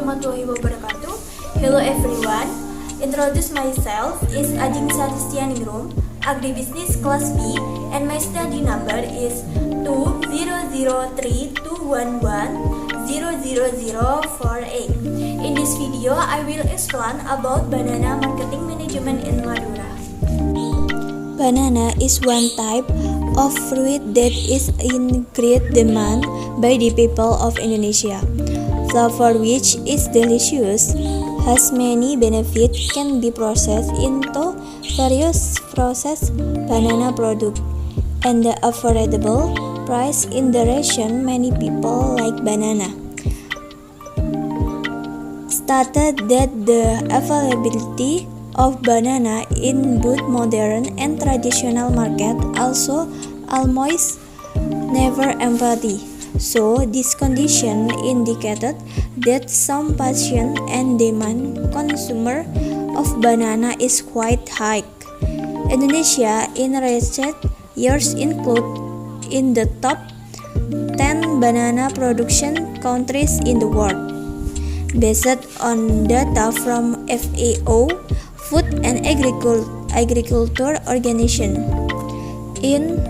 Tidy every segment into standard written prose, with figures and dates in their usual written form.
warahmatullahi wabarakatuh. Hello everyone. Introduce myself is Ajeng Saristianingrum, Agribisnis Class B, and my study number is 200321100048. In this video, I will explain about banana marketing management in Madura. Banana is one type of fruit that is in great demand by the people of Indonesia. Flavor which is delicious, has many benefits, can be processed into various processed banana products, and the affordable price in the region many people like banana. Stated that the availability of banana in both modern and traditional market also almost never empty. So this condition indicated that some passion and demand consumer of banana is quite high. Indonesia in recent years include in the top 10 banana production countries in the world, based on data from FAO, Food and Agriculture Organization. In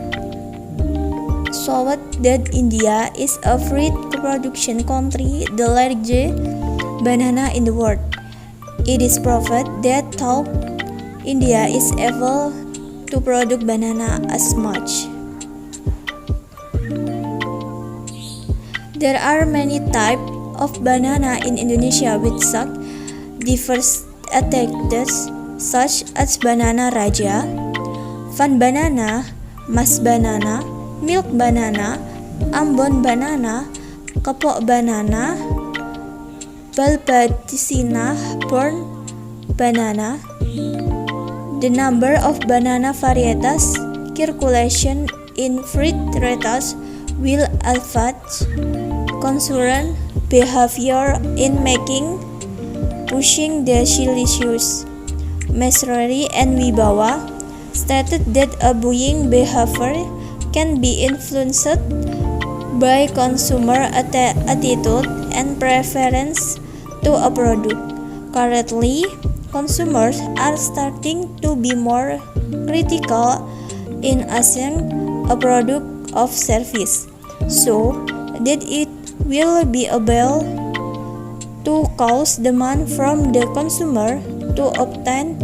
showed that India is a fruit production country, the largest banana in the world. It is proved that though India is able to produce banana as much, there are many types of banana in Indonesia with such diverse attacks such as banana raja, fan banana, mas banana, milk banana, ambon banana, kepok banana, balbadisina, born banana. The number of banana varieties circulation in fruit varieties will affect consumer behavior in making pushing the delicious. Mesrari and Wibawa stated that a buying behavior can be influenced by consumer attitude and preference to a product. Currently, consumers are starting to be more critical in assessing a product of service, so that it will be able to cause demand from the consumer to obtain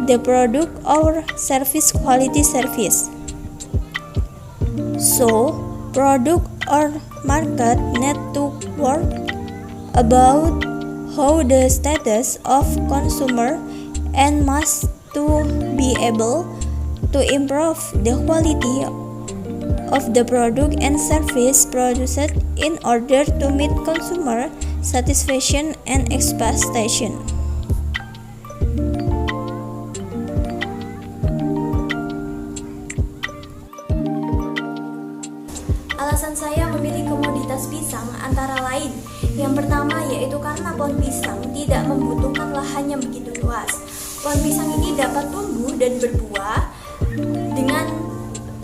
the product or service quality service. So, product or market need to work about how the status of consumer and must to be able to improve the quality of the product and service produced in order to meet consumer satisfaction and expectation. Alasan saya memilih komoditas pisang antara lain. Yang pertama yaitu karena pohon pisang tidak membutuhkan lahan yang begitu luas. Pohon pisang ini dapat tumbuh dan berbuah dengan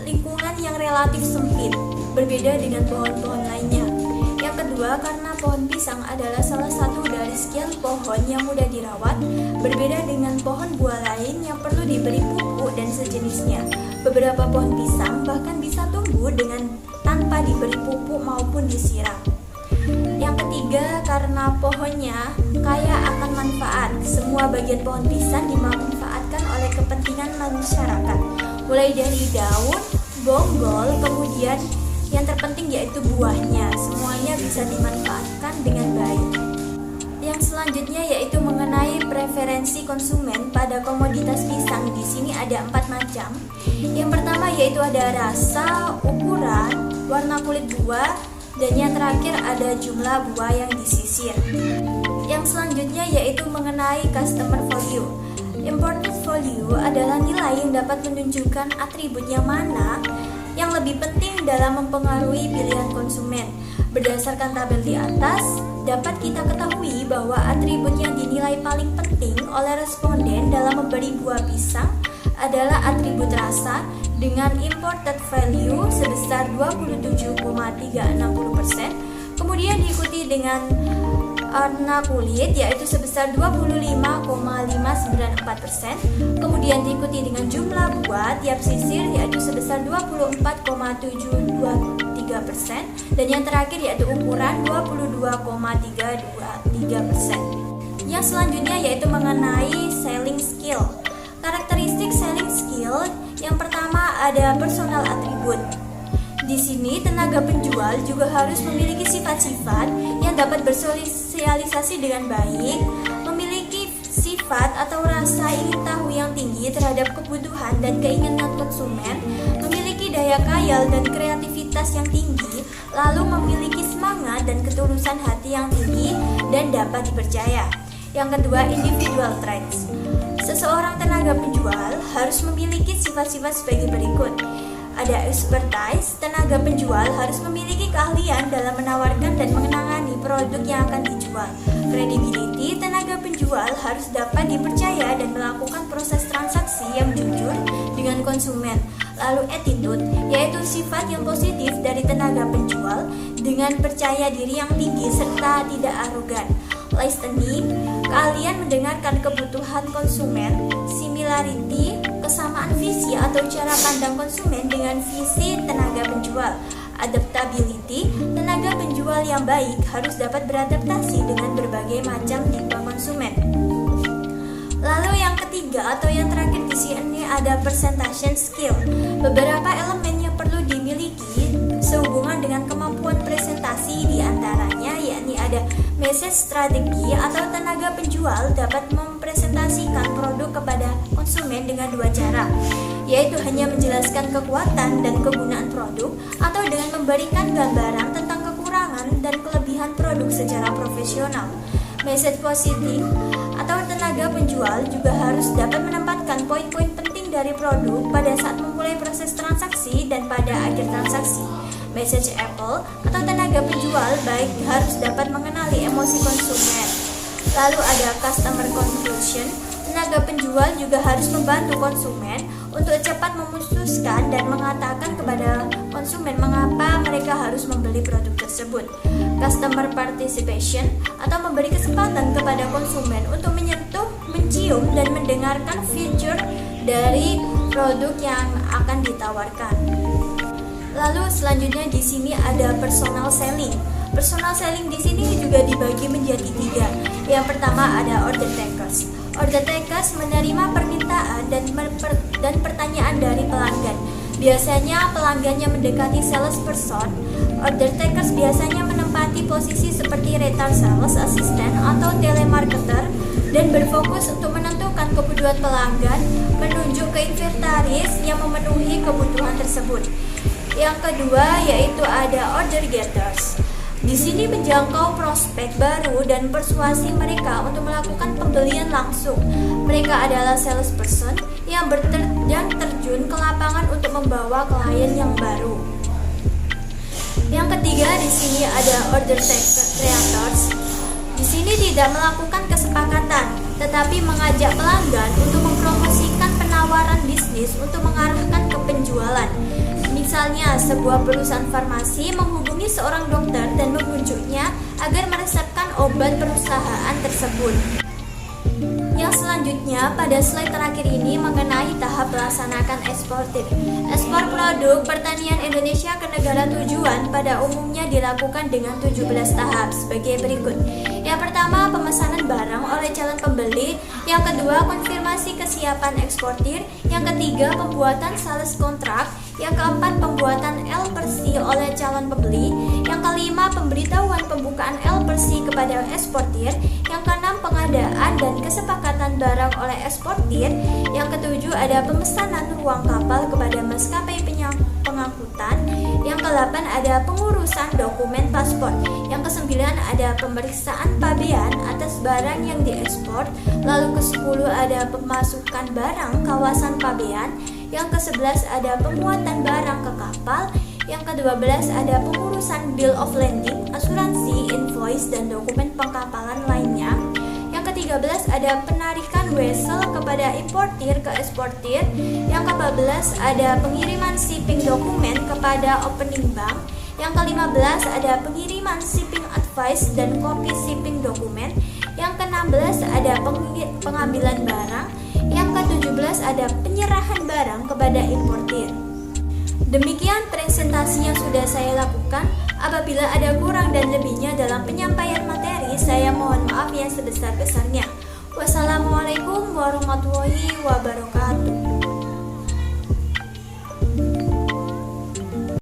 lingkungan yang relatif sempit, berbeda dengan pohon-pohon lainnya. Yang kedua, karena pohon pisang adalah salah satu dari sekian pohon yang mudah dirawat, berbeda dengan pohon buah lain yang perlu diberi pupuk dan sejenisnya. Beberapa pohon pisang bahkan bisa tumbuh dengan tanpa diberi pupuk maupun disiram. Yang ketiga, karena pohonnya kaya akan manfaat. Semua bagian pohon pisang dimanfaatkan oleh kepentingan masyarakat, mulai dari daun, bonggol, kemudian yang terpenting yaitu buahnya. Semuanya bisa dimanfaatkan dengan baik. Yang selanjutnya yaitu mengenai preferensi konsumen pada komoditas pisang. Di sini ada 4 macam. Yang pertama yaitu ada rasa, ukuran, warna kulit buah, dan yang terakhir ada jumlah buah yang disisir. Yang selanjutnya yaitu mengenai customer value. Important value adalah nilai yang dapat menunjukkan atribut yang mana yang lebih penting dalam mempengaruhi pilihan konsumen. Berdasarkan tabel di atas, dapat kita ketahui bahwa atribut yang dinilai paling penting oleh responden dalam memberi buah pisang adalah atribut rasa dengan imported value sebesar 27,360%, kemudian diikuti dengan warna kulit yaitu sebesar 25,594%, kemudian diikuti dengan jumlah buah tiap sisir yaitu sebesar 24,723%, dan yang terakhir yaitu ukuran 22,323%. Yang selanjutnya yaitu mengenai selling skill. Karakteristik selling skill yang pertama ada personal attribute. Di sini tenaga penjual juga harus memiliki sifat-sifat yang dapat bersosialisasi dengan baik, memiliki sifat atau rasa ingin tahu yang tinggi terhadap kebutuhan dan keinginan konsumen, memiliki daya khayal dan kreativitas yang tinggi, lalu memiliki semangat dan ketulusan hati yang tinggi dan dapat dipercaya. Yang kedua, individual traits. Seseorang tenaga penjual harus memiliki sifat-sifat sebagai berikut. Ada expertise, tenaga penjual harus memiliki keahlian dalam menawarkan dan mengenangani produk yang akan dijual. Credibility, tenaga penjual harus dapat dipercaya dan melakukan proses transaksi yang jujur dengan konsumen. Lalu attitude, yaitu sifat yang positif dari tenaga penjual dengan percaya diri yang tinggi serta tidak arogan. Listening, keahlian mendengarkan kebutuhan konsumen. Similarity, kesamaan visi atau cara pandang konsumen dengan visi tenaga penjual. Adaptability, tenaga penjual yang baik harus dapat beradaptasi dengan berbagai macam tipe konsumen. Lalu yang ketiga atau yang terakhir di sini ada presentation skill. Beberapa elemen yang perlu dimiliki sehubungan dengan kemampuan presentasi diantaranya yakni ada message strategi atau tenaga penjual dapat mempresentasikan produk kepada konsumen dengan dua cara, yaitu hanya menjelaskan kekuatan dan kegunaan produk atau dengan memberikan gambaran tentang kekurangan dan kelebihan produk secara profesional. Message positif atau tenaga penjual juga harus dapat menempatkan poin-poin penting dari produk pada saat memulai proses transaksi dan pada akhir transaksi. Message appeal atau tenaga penjual baik harus dapat mengenali emosi konsumen. Lalu ada customer conclusion. Tenaga penjual juga harus membantu konsumen untuk cepat memutuskan dan mengatakan kepada konsumen mengapa mereka harus membeli produk tersebut. Customer participation atau memberi kesempatan kepada konsumen untuk menyentuh, mencium, dan mendengarkan feature dari produk yang akan ditawarkan. Lalu selanjutnya di sini ada personal selling. Personal selling di sini juga dibagi menjadi tiga. Yang pertama ada order takers. Order takers menerima permintaan dan pertanyaan dari pelanggan. Biasanya pelanggannya mendekati salesperson. Order takers biasanya menempati posisi seperti retail sales assistant atau telemarketer dan berfokus untuk menentukan kebutuhan pelanggan, menunjuk ke inventaris yang memenuhi kebutuhan tersebut. Yang kedua yaitu ada order getters. Di sini menjangkau prospek baru dan persuasi mereka untuk melakukan pembelian langsung. Mereka adalah salesperson yang terjun ke lapangan untuk membawa klien yang baru. Yang ketiga di sini ada order creators. Di sini tidak melakukan kesepakatan, tetapi mengajak pelanggan untuk mempromosikan penawaran bisnis untuk mengarahkan ke penjualan. Misalnya, sebuah perusahaan farmasi menghubungi seorang dokter dan membujuknya agar meresepkan obat perusahaan tersebut. Yang selanjutnya pada slide terakhir ini mengenai tahap melaksanakan eksportir. Ekspor produk pertanian Indonesia ke negara tujuan pada umumnya dilakukan dengan 17 tahap sebagai berikut. Yang pertama, pemesanan barang oleh calon pembeli. Yang kedua, konfirmasi kesiapan eksportir. Yang ketiga, pembuatan sales kontrak. Yang keempat, pembuatan L/C oleh calon pembeli. Yang kelima, pemberitahuan pembukaan L/C kepada eksportir. Yang keenam, pengadaan dan kesepakatan barang oleh eksportir. Yang ketujuh, ada pemesanan ruang kapal kepada maskapai pengangkutan. Yang kedelapan, ada pengurusan dokumen paspor. Yang kesembilan, ada pemeriksaan pabean atas barang yang diekspor. Lalu ke-10 ada pemasukan barang kawasan pabean. Yang ke-11 ada pemuatan barang ke kapal. Yang ke-12 ada pengurusan bill of lading, asuransi, invoice, dan dokumen pengkapalan lainnya. Yang ke-13 ada penarikan vessel kepada importir ke eksportir. Yang ke-14 ada pengiriman shipping dokumen kepada opening bank. Yang ke-15 ada pengiriman shipping advice dan kopi shipping dokumen. jelas ada penyerahan barang kepada importir. Demikian presentasi yang sudah saya lakukan. Apabila ada kurang dan lebihnya dalam penyampaian materi, saya mohon maaf yang sebesar-besarnya. Wassalamualaikum warahmatullahi wabarakatuh.